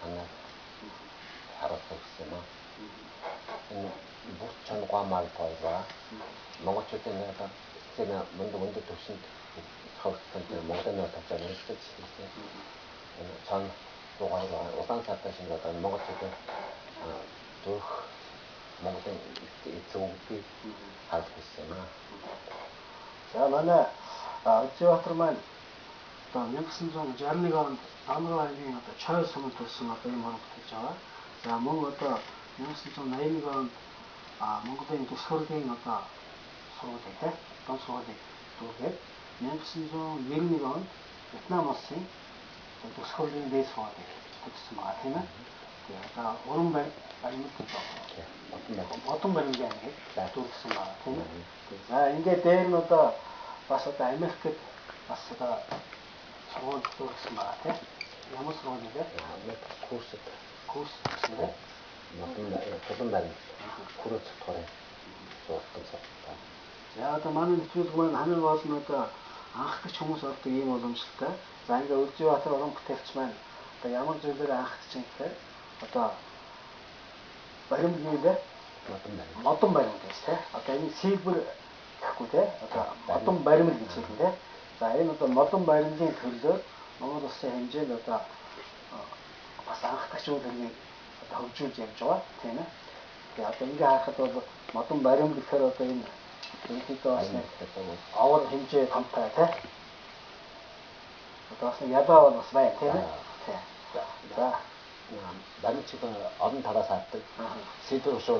санаа харуулсан юм аа. Энэ бүх чанга малгайгаа монголчуудын одоо тэр мундаг төвшөнд цогцолтой монголын тавцаар нэрчиж цан дугаараа удаан цаатаа шинж одоо монголчуудын дөрөх монголын эцэг хаалт гэсэн юм аа. За манай Өцөбатар маань одоо 1961 онд Амрын аймгийн одоо Чойр сумд болсон одоо ийм хорон бүтээж байгаа. За мөн одоо 1981 онд Монголын тус хурлын одоо сургуулийг том сургуулийг дүүргээд 1991 онд Вьетнам улсын тус хурлын дээд сургуулийг бүтээсэн байгаа тийм ээ. Тэгээ одоо уран баримт бодон баримтын ангид дүүргэсэн байгаа тийм ээ. За ингээд дээр нь одоо бас одоо Америкт бас одоо сургууль дүүргэсэн байгаа тийм. Ямар сургууль вэ? Курс гэсэн үү? Бодон баримт курс тохиолын сургалтын. За одоо манай нэвтрүүлэг маань хамгийн гол нь одоо анхдагч хүмүүс ордог ийм уламжлалтай. За ингээд Өцөбатар уран бүтээлч маань одоо ямар зүйлээр анхдаж юм гэхээр одоо баримт нэлээ модон баримт гэж тийм. Одоо энэ сэлбэр гэхгүй тийм. Одоо модон баримт гэж хэлнэ тийм. За энэ одоо модон баримтын төлөөр Монгол улсын хэмжээнд одоо бас анхдагч үйлрийг одоо хөгжүүлж явж байгаа тийм ээ. Тэгээ одоо ингээ харахад бол модон баримт гэхээр одоо энэ ерөнхийдөө бас нэг авар хэмжээ томтой тийм. Одоо бас ядаа бол бас бай тийм ээ. За баримт шиг олон талаас хаадаг. Сэлбэр ушуур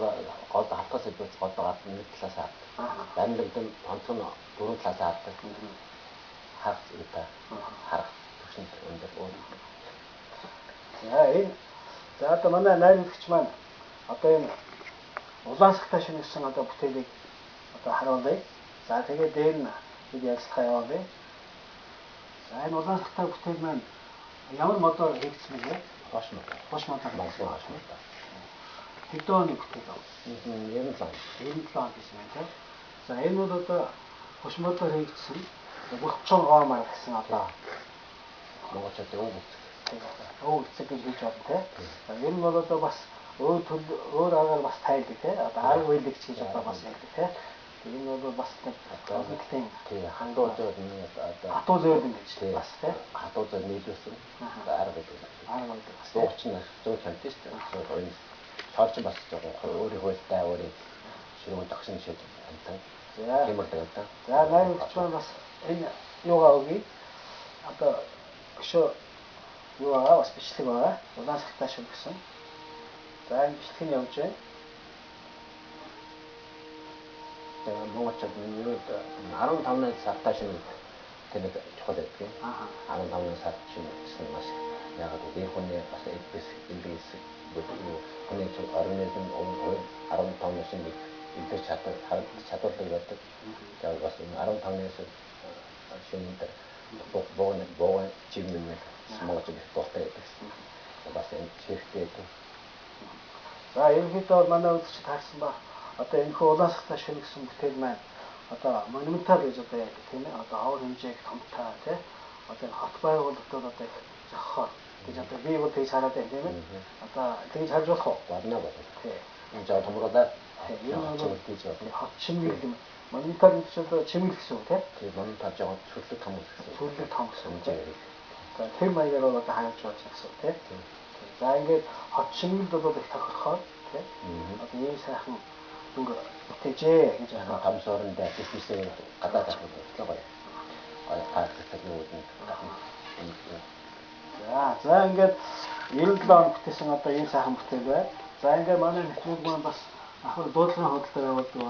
гол хатгал сэлбэр гол байгаа нэг талаас хаадаг. Баримтын онцгой дөрвөн талаас хаадаг. Харах үүтэй харах төвшөнд өндөр өөр. За одоо манай найруулагч маань одоо энэ улаансахтай шингэсэн одоо бүтээлийг одоо харуулъя. За тэгээд дээр нь бид ярилцлага явуулъя. За энэ улаансахтай бүтээл маань ямар модоор хийгдсэн бэ? Хош модоор. Хош модоор хийгдсэн хош модоор. Хэдэн оны бүтээл вэ? 97 он. 97 он гэсэн юм тийм. За энэ бол одоо хош модоор хийгдсэн бүрчон гоомар гэсэн одоо монголчуудын өв эцэг гэж хэлж байна тийм. Энэ нь бол одоо бас өөр агаар бас тайлдаг тийм. Одоо арга үйлэгч гэж одоо бас ярьдаг тийм. Энэ бол бас нэг одоогтын хандуу зөөр нэг одоо хатуу зөөр гэж бас тийм. Хатуу зөөр нийлүүлсэн арга үйлэг. Арга үйлэг бас дуучин зөв хэмтэй шүү дээ. Энэ цааш бас жоохон өөрийн хуйлтай өөрийн ширүүн тогсон шиг амтан. Тиймэрхүү амтан. За найруулагч маань бас энэ юугаа өгье. Одоо өшөө юугаа бас бичлэг байгаа. Улаансахтай шүү гэсэн. За энэ бичлэг нь явж байна. Монголчууд юу 15 сартаа шинэ тэнэг чухал байдаг. 15 сард шинэ гэсэн маш яг энэ хүний бас элбэс хүний организм 15 шинэ элбэс чадвартай байдаг. Тэгээд бас 15-аас шинэ богоно чимнэ монголчууд дуртай байдаг. Бас энэ хэрэгтэй гэдэг. За ерөнхийдөө манай үзэгчид харсан ба одоо энэ хөө улаансахтай шинэ гэсэн бүтээл маань одоо монументал гэж одоо ярьдаг тийм ээ. Одоо авар хэмжээг томтой тийм. Одоо хот байгууллагад одоо их зохихоор гэж одоо би бол тэгж хараад байна тийм ээ. Одоо тэгж харж болох уу? Болно байна. Тийм. Энэ жоо томролоо. Энэ бол хот чимэг юм. Монументал гэж одоо чимэг гэсэн үг тийм. Монументал жоо сүрлэг том гэсэн. Сүрлэг том гэсэн үг. За тэр маягаар бол одоо хааж болж гэсэн үг тийм. За ингээд хот чимэгд бол их тохирохоор тийм. Одоо ийм сайхан дүр бүтээжээ гэж байна. Тамсорын дээр бизнесээ гадаад авах болтлоо гоё. Гайхалтай юу гэдэг нь. За ингээд 97 он бүтээсэн одоо ийм сайхан бүтээл бай. За ингээд манай нэвтрүүлэг маань бас ахвар дуудлагын хөдөлгөөн явуулдаг.